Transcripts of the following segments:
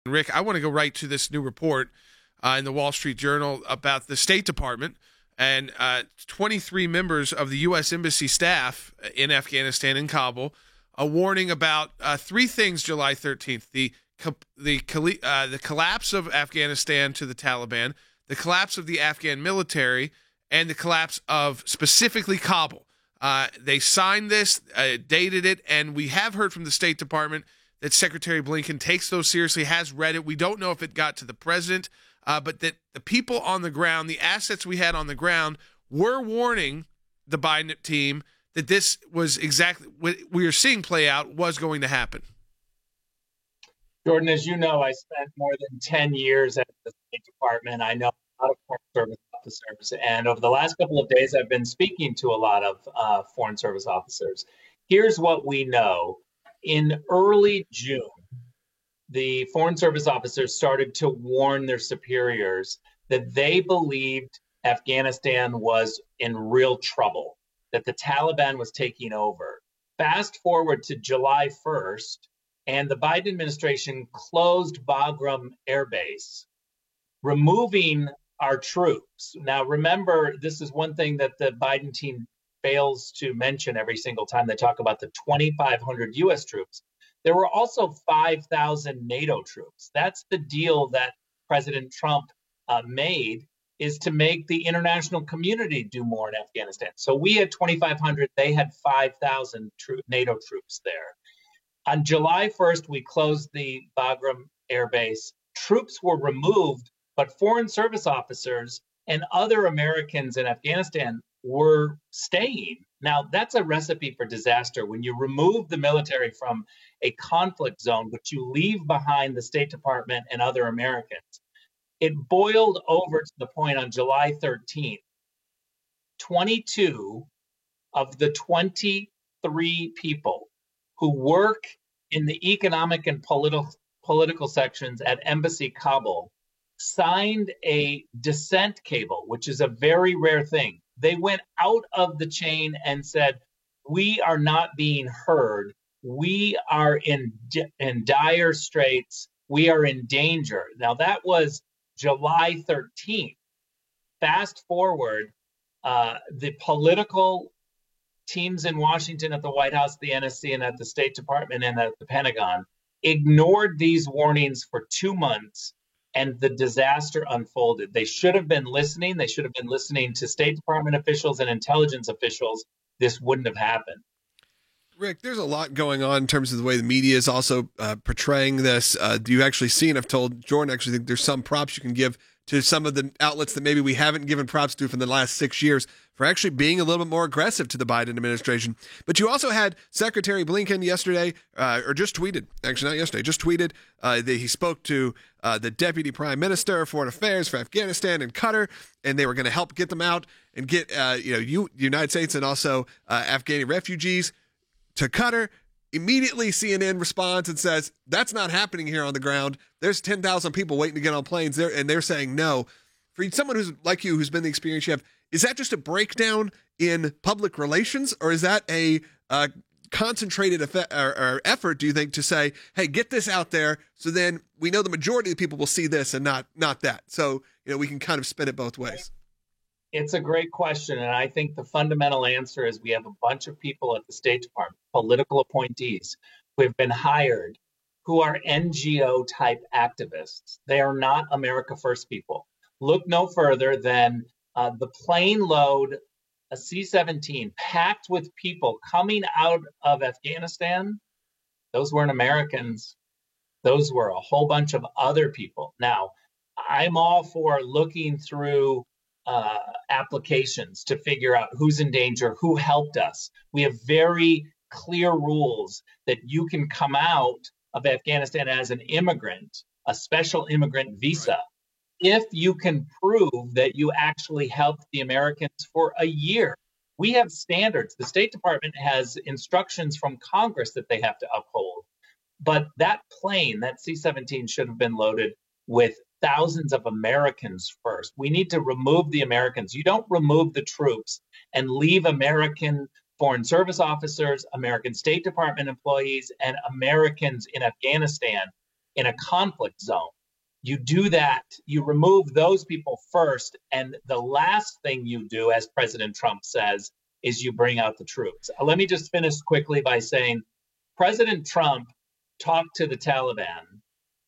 Rick, I want to go right to this new report in the Wall Street Journal about the State Department and 23 members of the U.S. Embassy staff in Afghanistan, in Kabul, a warning about three things July 13th. The collapse of Afghanistan to the Taliban, the collapse of the Afghan military, and the collapse of specifically Kabul. They signed this, dated it, and we have heard from the State Department that Secretary Blinken takes those seriously, has read it. We don't know if it got to the president, but that the people on the ground, the assets we had on the ground, were warning the Biden team that this was exactly what we are seeing play out was going to happen. Jordan, as you know, I spent more than 10 years at the State Department. I know a lot of Foreign Service officers, and over the last couple of days, I've been speaking to a lot of Foreign Service officers. Here's what we know. In early June, the Foreign Service officers started to warn their superiors that they believed Afghanistan was in real trouble, that the Taliban was taking over. Fast forward to July 1st, and the Biden administration closed Bagram Air Base, removing our troops. Now, remember, this is one thing that the Biden team fails to mention every single time they talk about the 2,500 U.S. troops. There were also 5,000 NATO troops. That's the deal that President Trump made, is to make the international community do more in Afghanistan. So we had 2,500, they had 5,000 NATO troops there. On July 1st, we closed the Bagram Air Base. Troops were removed, but Foreign Service officers and other Americans in Afghanistan were staying. Now, that's a recipe for disaster. When you remove the military from a conflict zone, but you leave behind the State Department and other Americans, it boiled over to the point on July 13th. 22 of the 23 people who work in the economic and political sections at Embassy Kabul signed a dissent cable, which is a very rare thing. They went out of the chain and said, we are not being heard. We are in dire straits. We are in danger. Now, that was July 13th. Fast forward, the political teams in Washington, at the White House, the NSC, and at the State Department and at the Pentagon ignored these warnings for 2 months, and the disaster unfolded. They should have been listening. They should have been listening to State Department officials and intelligence officials. This wouldn't have happened. Rick, there's a lot going on in terms of the way the media is also portraying this. Do you actually see, and I've told Jordan, actually think there's some props you can give to some of the outlets that maybe we haven't given props to for the last 6 years for actually being a little bit more aggressive to the Biden administration. But you also had Secretary Blinken yesterday, or just tweeted, actually not yesterday, just tweeted that he spoke to the Deputy Prime Minister, Foreign Affairs for Afghanistan and Qatar, and they were going to help get them out and get United States and also Afghani refugees to Qatar. Immediately, CNN responds and says, that's not happening here on the ground. There's 10,000 people waiting to get on planes there, and they're saying no. For someone who's like you, who's been the experience you have, is that just a breakdown in public relations, or is that a concentrated effort, do you think, to say, hey, get this out there so then we know the majority of the people will see this and not that? So, we can kind of spin it both ways. It's a great question, and I think the fundamental answer is we have a bunch of people at the State Department, political appointees, who have been hired, who are NGO-type activists. They are not America First people. Look no further than the plane load, a C-17, packed with people coming out of Afghanistan. Those weren't Americans. Those were a whole bunch of other people. Now, I'm all for looking through applications to figure out who's in danger, who helped us. We have very clear rules that you can come out of Afghanistan as an immigrant, a special immigrant visa, if you can prove that you actually helped the Americans for a year. We have standards. The State Department has instructions from Congress that they have to uphold. But that plane, that C-17, should have been loaded with thousands of Americans first. We need to remove the Americans. You don't remove the troops and leave American Foreign Service officers, American State Department employees, and Americans in Afghanistan in a conflict zone. You do that, you remove those people first, and the last thing you do, as President Trump says, is you bring out the troops. Let me just finish quickly by saying President Trump talked to the Taliban.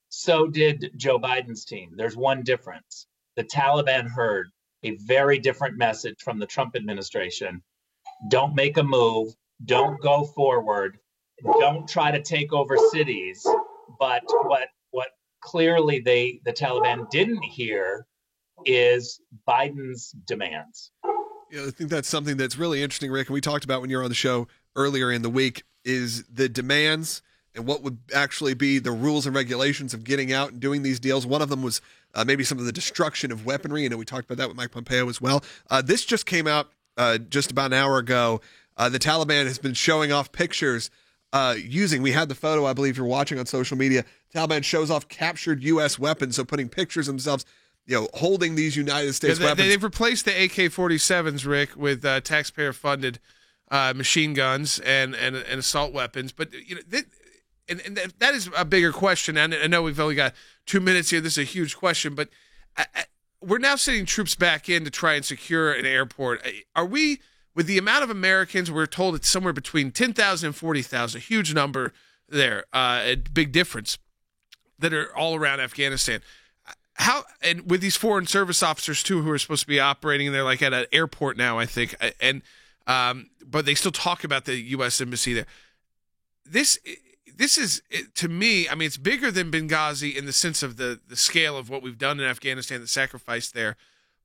So did Joe Biden's team. There's one difference. The Taliban heard a very different message from the Trump administration. Don't make a move. Don't go forward. Don't try to take over cities. But what clearly the Taliban didn't hear is Biden's demands. I think that's something that's really interesting, Rick, and we talked about when you were on the show earlier in the week, is the demands and what would actually be the rules and regulations of getting out and doing these deals. One of them was maybe some of the destruction of weaponry, and we talked about that with Mike Pompeo as well. This just came out just about an hour ago. The Taliban has been showing off pictures we had the photo, I believe you're watching on social media. Taliban shows off captured U.S. weapons, so putting pictures of themselves, holding these United States weapons. They've replaced the AK-47s, Rick, with taxpayer-funded machine guns and assault weapons. But that is a bigger question. And I know we've only got 2 minutes here. This is a huge question, but we're now sending troops back in to try and secure an airport. Are we? With the amount of Americans, we're told it's somewhere between 10,000 and 40,000, a huge number there, a big difference, that are all around Afghanistan. And with these foreign service officers, too, who are supposed to be operating, and they're like at an airport now, I think, but they still talk about the U.S. Embassy there. This is, to me, I mean, it's bigger than Benghazi in the sense of the scale of what we've done in Afghanistan, the sacrifice there.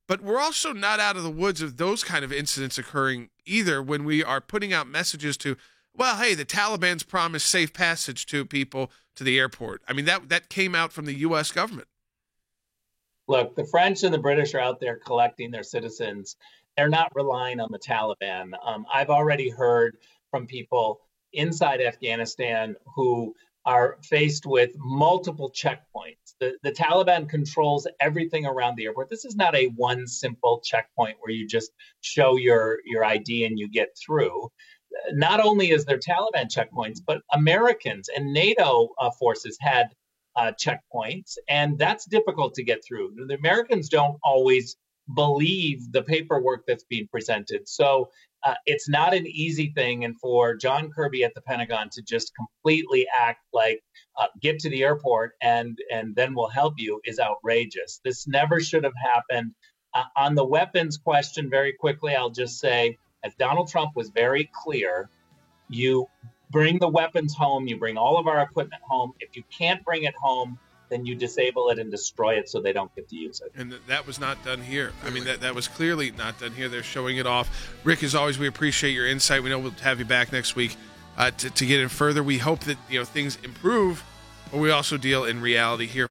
But we're also not out of the woods of those kind of incidents occurring either when we are putting out messages to, well, hey, the Taliban's promised safe passage to people to the airport. I mean, that came out from the U.S. government. Look, the French and the British are out there collecting their citizens. They're not relying on the Taliban. I've already heard from people inside Afghanistan who are faced with multiple checkpoints. The Taliban controls everything around the airport. This is not a one simple checkpoint where you just show your ID and you get through. Not only is there Taliban checkpoints, but Americans and NATO forces had checkpoints, and that's difficult to get through. The Americans don't always believe the paperwork that's being presented. So it's not an easy thing. And for John Kirby at the Pentagon to just completely act like get to the airport and then we'll help you is outrageous. This never should have happened. On the weapons question, very quickly, I'll just say, as Donald Trump was very clear, you bring the weapons home, you bring all of our equipment home. If you can't bring it home, then you disable it and destroy it so they don't get to use it. And that was not done here. I mean, that was clearly not done here. They're showing it off. Rick, as always, we appreciate your insight. We know we'll have you back next week to get in further. We hope that things improve, but we also deal in reality here.